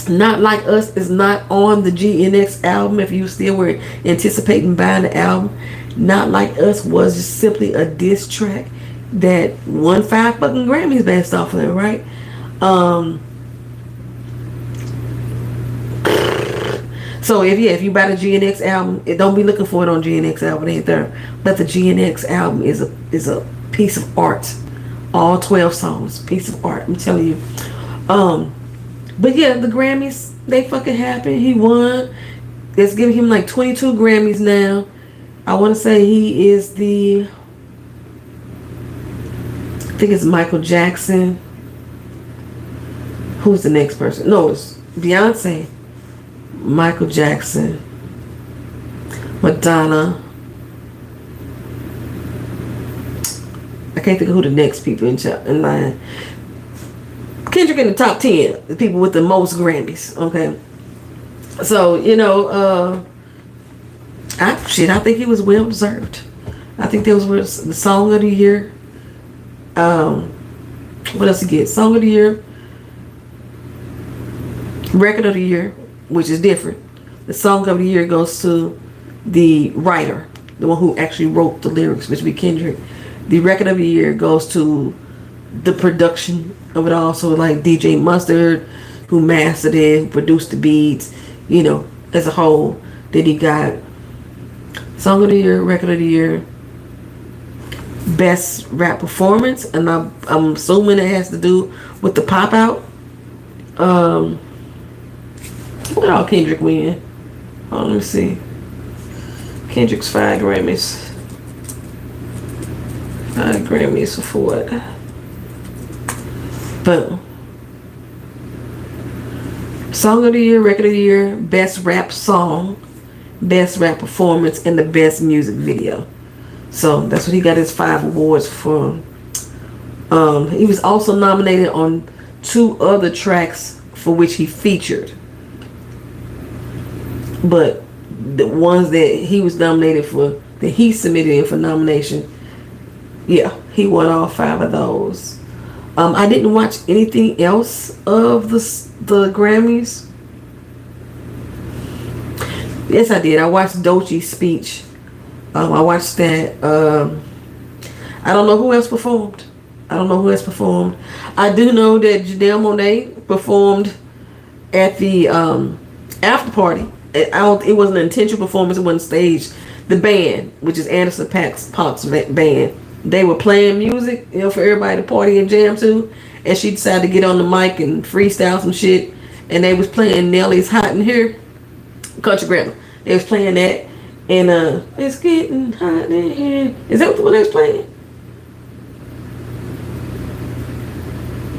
Not Like Us is not on the GNX album if you still were anticipating buying the album. Not Like Us was just simply a diss track that won 5 fucking Grammys based off of it, right? So if you buy the GNX album, don't be looking for it on GNX album. It ain't there. But the GNX album is a piece of art. All 12 songs, piece of art. I'm telling you. But yeah, the Grammys, they fucking happened. He won. It's giving him like 22 Grammys now. I want to say he is the, I think it's Michael Jackson. Who's the next person? No, it's Beyonce, Michael Jackson, Madonna. I can't think of who the next people in line. Kendrick in the top 10, the people with the most Grammys. Okay, so I think he was well deserved. I think that was the song of the year. What else he get? Song of the year, record of the year, which is different. The song of the year goes to the writer, the one who actually wrote the lyrics, which would be Kendrick. The record of the year goes to the production of it all. So like DJ Mustard, who mastered it, who produced the beats, as a whole. Then he got song of the year, record of the year, best rap performance, and I'm assuming it has to do with the pop out. What all Kendrick win? Let me see. Kendrick's 5 Grammys. 5 Grammys for what? Boom. Song of the Year, Record of the Year, Best Rap Song, Best Rap Performance, and the Best Music Video. So that's what he got his 5 awards for. He was also nominated on 2 other tracks for which he featured. But the ones that he was nominated for, that he submitted in for nomination, yeah, he won all 5 of those. I didn't watch anything else of the Grammys. Yes, I did. I watched Doechie's speech. I watched that. I don't know who else performed. I do know that Janelle Monáe performed at the after party. It wasn't an intentional performance. It wasn't staged. The band, which is Anderson .Paak's band, they were playing music, for everybody to party and jam to. And she decided to get on the mic and freestyle some shit. And they was playing Nelly's Hot in Here, Country Grammar. They was playing that. And it's getting hot in here. Is that what they was playing?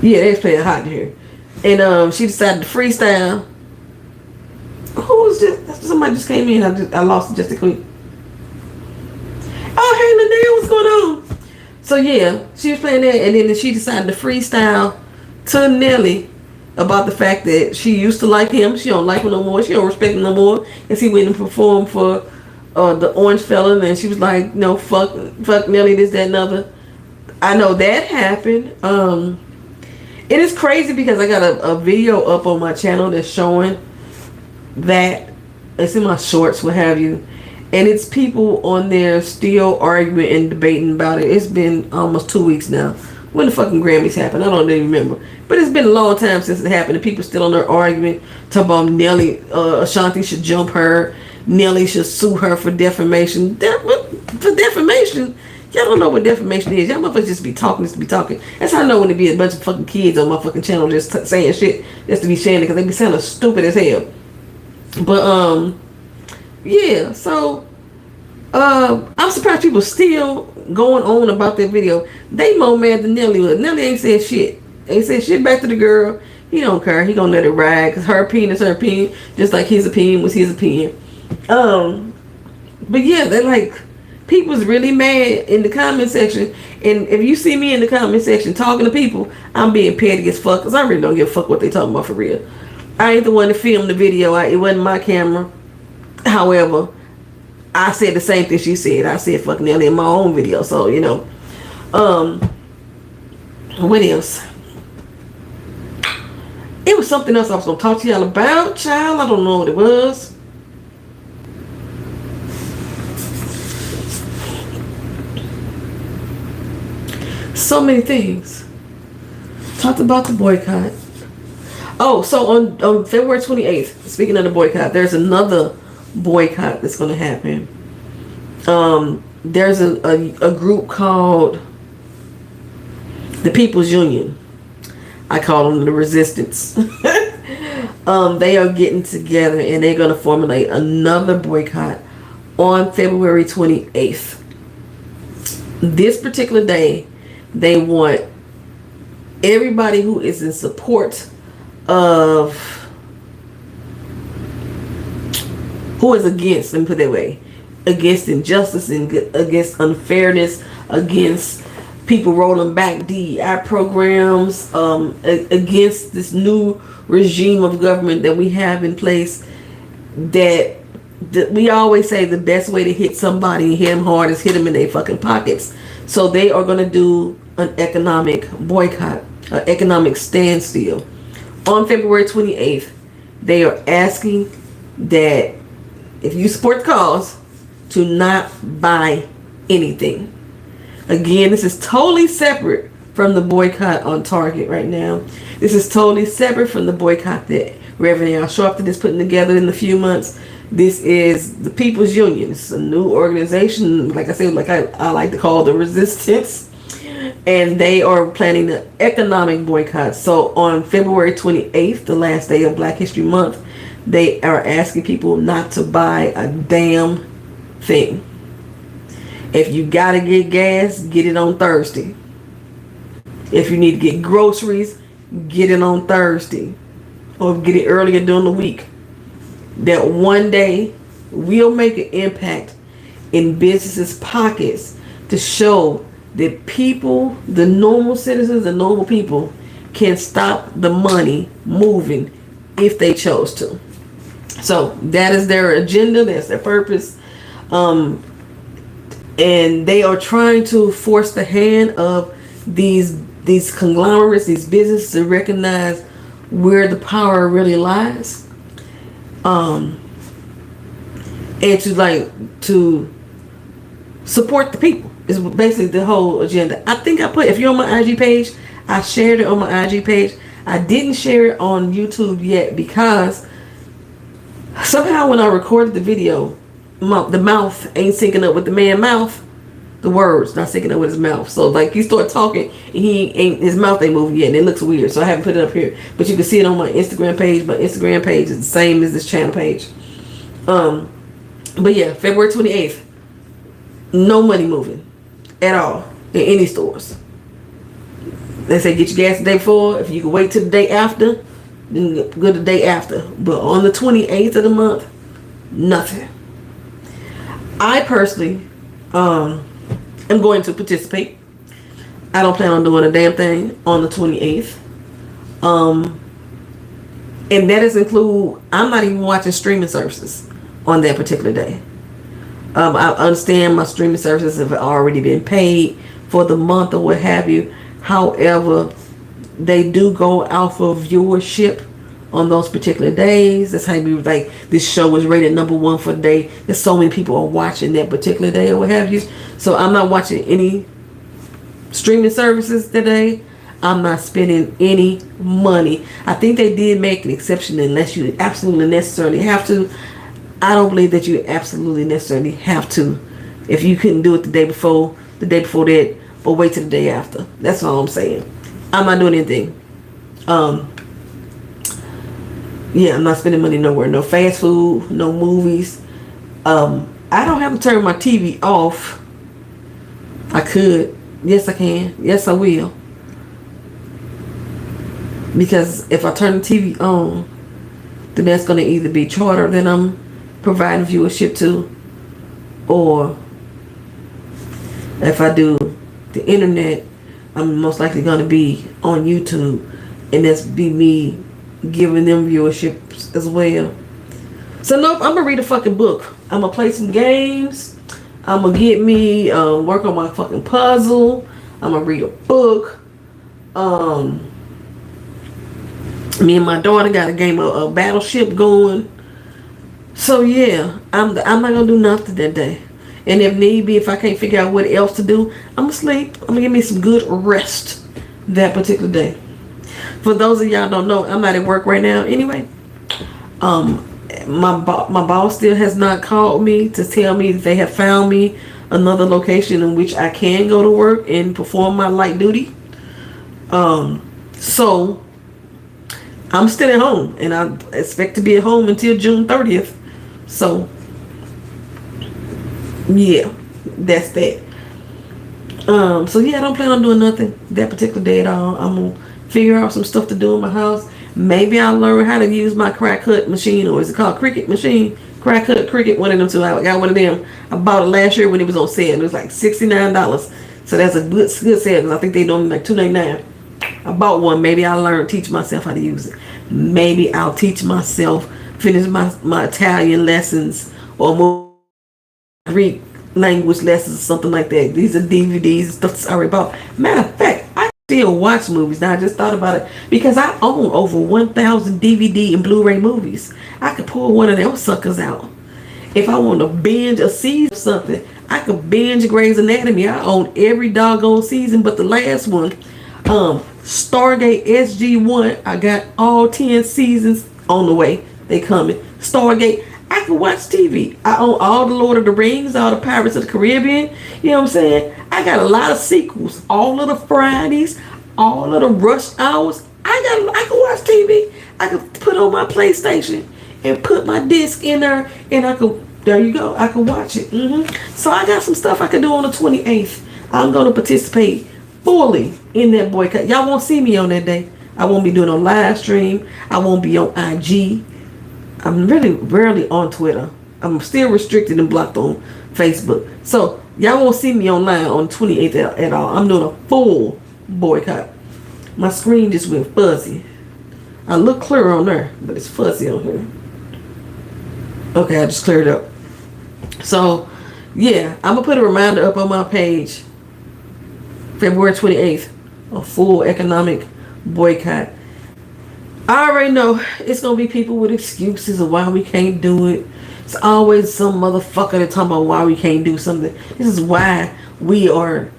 Yeah, they was playing Hot in Here. And she decided to freestyle. Who was this? Somebody just came in. I lost it just a quick. Oh, hey, Linnell, what's going on? So yeah, she was playing that, and then she decided to freestyle to Nelly about the fact that she used to like him. She don't like him no more. She don't respect him no more. And he went and performed for the Orange Fella, and she was like, no, fuck Nelly, this, that, and other. I know that happened. It is crazy because I got a video up on my channel that's showing that. It's in my shorts, what have you. And it's people on there still arguing and debating about it. It's been almost 2 weeks now. When the fucking Grammys happened, I don't even remember. But it's been a long time since it happened. And people still on there arguing. Talking about Nelly, Ashanti should jump her. Nelly should sue her for defamation. For defamation? Y'all don't know what defamation is. Y'all motherfuckers just be talking, That's how I know when it be a bunch of fucking kids on my fucking channel just saying shit just to be saying it. Because they be sounding stupid as hell. But, yeah, so I'm surprised people still going on about that video. They more mad than Nelly was. Nelly ain't said shit. Ain't said shit back to the girl. He don't care. He gonna let it ride because her opinion is her opinion, just like his opinion was his opinion. But yeah, they're like, people's really mad in the comment section. And if you see me in the comment section talking to people, I'm being petty as fuck because I really don't give a fuck what they talking about for real. I ain't the one to film the video. It wasn't my camera. However, I said the same thing she said. I said fuck Nelly in my own video. So, what else? It was something else I was going to talk to y'all about, child. I don't know what it was. So many things. Talked about the boycott. Oh, so on February 28th, speaking of the boycott, there's another boycott that's going to happen. There's a group called the People's Union. I call them the Resistance. They are getting together and they're going to formulate another boycott on February 28th. This particular day, they want everybody who is in support of, who is against, let me put it that way, against injustice and against unfairness, against people rolling back DEI programs, against this new regime of government that we have in place, that we always say the best way to hit somebody and hit them hard is hit them in their fucking pockets. So they are going to do an economic boycott, an economic standstill. On February 28th, they are asking that if you support the cause, to not buy anything. Again, this is totally separate from the boycott on Target right now. This is totally separate from the boycott that Reverend Al Sharpton is putting together in a few months. This is the People's Union. It's a new organization, like I said, like I like to call the resistance. And they are planning an economic boycott. So on February 28th, the last day of Black History Month, they are asking people not to buy a damn thing. If you gotta get gas, get it on Thursday. If you need to get groceries, get it on Thursday. Or get it earlier during the week. That one day will make an impact in businesses' pockets to show that people, the normal citizens, the normal people, can stop the money moving if they chose to. So that is their agenda. That's their purpose. And they are trying to force the hand of these conglomerates, these businesses, to recognize where the power really lies. And to support the people is basically the whole agenda. I think if you're on my IG page, I shared it on my IG page. I didn't share it on YouTube yet because somehow when I recorded the video, the mouth ain't syncing up with the man's mouth. The words not syncing up with his mouth. So like you start talking and his mouth ain't moving yet and it looks weird. So I haven't put it up here. But you can see it on my Instagram page. My Instagram page is the same as this channel page. But yeah, February 28th. No money moving at all in any stores. They say get your gas the day before. If you can wait till the day after, then go the day after. But on the 28th of the month, nothing. I personally am going to participate. I don't plan on doing a damn thing on the 28th. And that does include, I'm not even watching streaming services on that particular day. I understand my streaming services have already been paid for the month or what have you. However, they do go off of viewership on those particular days. That's how you like this show was rated #1 for the day. There's so many people are watching that particular day or what have you. So I'm not watching any streaming services today. I'm not spending any money. I think they did make an exception unless you absolutely necessarily have to. I don't believe that you absolutely necessarily have to. If you couldn't do it the day before that, or wait till the day after. That's all I'm saying. I'm not doing anything. Yeah, I'm not spending money nowhere. No fast food, no movies. I don't have to turn my TV off. I could. Yes, I can. Yes, I will. Because if I turn the TV on, then that's going to either be Charter that I'm providing viewership to, or if I do the internet, I'm most likely going to be on YouTube, and that's be me giving them viewership as well. So nope, I'm going to read a fucking book. I'm going to play some games. I'm going to get me, work on my fucking puzzle. I'm going to read a book. Me and my daughter got a game of Battleship going. So yeah, I'm not gonna do nothing that day. And if need be, if I can't figure out what else to do, I'm gonna sleep. I'm gonna give me some good rest that particular day. For those of y'all don't know, I'm not at work right now anyway. My boss still has not called me to tell me that they have found me another location in which I can go to work and perform my light duty. So I'm still at home, and I expect to be at home until June 30th. So yeah, that's that. So yeah, I don't plan on doing nothing that particular day at all. I'm gonna figure out some stuff to do in my house. Maybe I'll learn how to use my crack cut machine, or is it called Cricut machine? Crack cut, Cricut, one of them two. I got one of them. I bought it last year when it was on sale. It was like $69. So that's a good sale, because I think they do like $2.99. I bought one. Maybe I'll learn, teach myself how to use it. Maybe I'll teach myself, finish my Italian lessons, or more Greek language lessons or something like that. These are DVDs and stuff I already bought. Matter of fact, I still watch movies. Now I just thought about it, because I own over 1,000 DVD and Blu-ray movies. I could pull one of those suckers out. If I want to binge a season or something, I could binge Grey's Anatomy. I own every doggone season but the last one. Stargate SG1, I got all 10 seasons on the way. They coming. Stargate, I can watch TV. I own all the Lord of the Rings, all the Pirates of the Caribbean. You know what I'm saying? I got a lot of sequels. All of the Fridays, all of the rush hours. I can watch TV. I can put on my PlayStation and put my disc in there, and there you go. I can watch it. So I got some stuff I can do on the 28th. I'm going to participate fully in that boycott. Y'all won't see me on that day. I won't be doing a live stream. I won't be on IG. I'm really rarely on Twitter. I'm still restricted and blocked on Facebook. So y'all won't see me online on 28th at all. I'm doing a full boycott. My screen just went fuzzy. I look clear on there, but it's fuzzy on here. Okay, I just cleared it up. So, yeah, I'm going to put a reminder up on my page. February 28th, a full economic boycott. I already know it's going to be people with excuses of why we can't do it. It's always some motherfucker that talking about why we can't do something. This is why we are...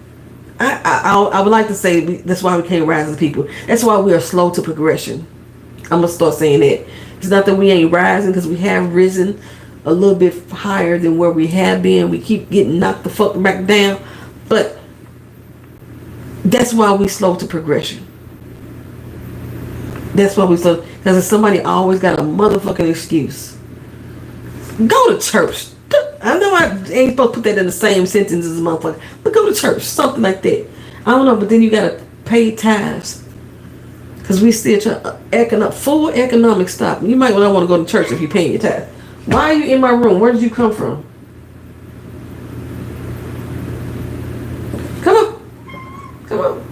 I would like to say that's why we can't rise as people. That's why we are slow to progression. I'm going to start saying that. It's not that we ain't rising, because we have risen a little bit higher than where we have been. We keep getting knocked the fuck back down. But that's why we slow to progression. That's why we slow. Because somebody always got a motherfucking excuse. Go to church. I know I ain't supposed to put that in the same sentence as a motherfucker, but go to church, something like that. I don't know, but then you gotta pay tithes, because we still trying full economic stop. You might not want to go to church if you're paying your tithes. Why are you in my room? Where did you come from? Come on, come on.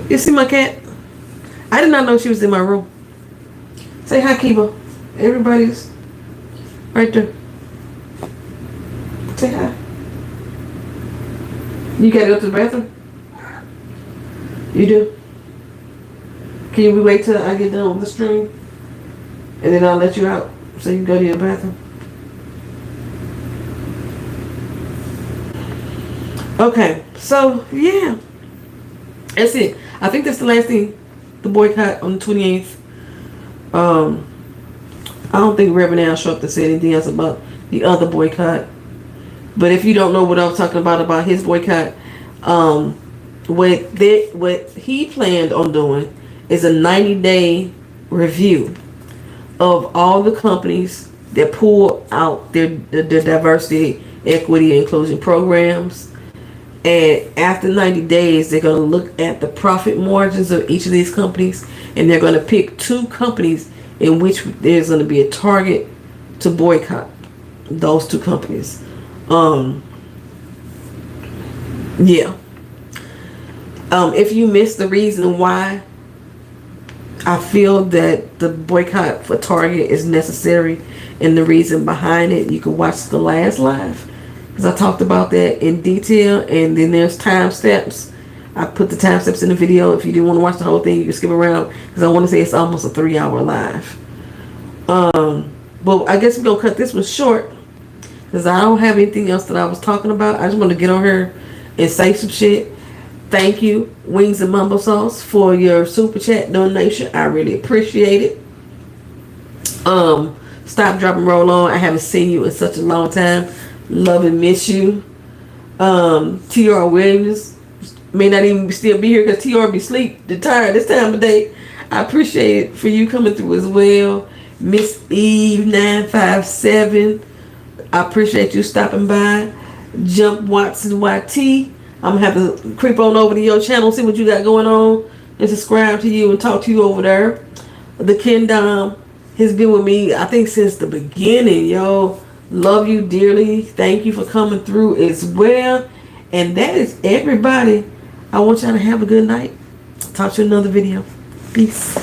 You see my cat? I did not know she was in my room. Say hi, Kiba. Everybody's right there. Say hi. You gotta go to the bathroom? You do? Can we wait till I get done with the stream? And then I'll let you out so you can go to your bathroom. Okay, so yeah. That's it. I think that's the last thing. The boycott on the 28th. I don't think Reverend Al showed up to say anything else about the other boycott. But if you don't know what I was talking about his boycott, what he planned on doing is a 90-day review of all the companies that pull out their diversity, equity, and inclusion programs. And after 90 days, they're going to look at the profit margins of each of these companies, and they're going to pick 2 companies in which there's going to be a target to boycott those 2 companies. Yeah. If you missed the reason why I feel that the boycott for Target is necessary and the reason behind it, you can watch the last live, because I talked about that in detail. And then there's time steps. I put the time steps in the video. If you didn't want to watch the whole thing, you can skip around, because I want to say it's almost a 3-hour live. But I guess we're going to cut this one short, because I don't have anything else that I was talking about. I just want to get on here and say some shit. Thank you, Wings and Mumbo Sauce, for your super chat donation. I really appreciate it. Stop, drop, and roll on. I haven't seen you in such a long time. Love and miss you. T.R. Williams may not even still be here, because T.R. be asleep, tired this time of day. I appreciate it for you coming through as well. Miss Eve 957. I appreciate you stopping by. Jump Watson YT. I'm going to have to creep on over to your channel, see what you got going on, and subscribe to you and talk to you over there. The Ken Dom has been with me, I think, since the beginning, yo. Love you dearly. Thank you for coming through as well. And that is everybody. I want y'all to have a good night. Talk to you in another video. Peace.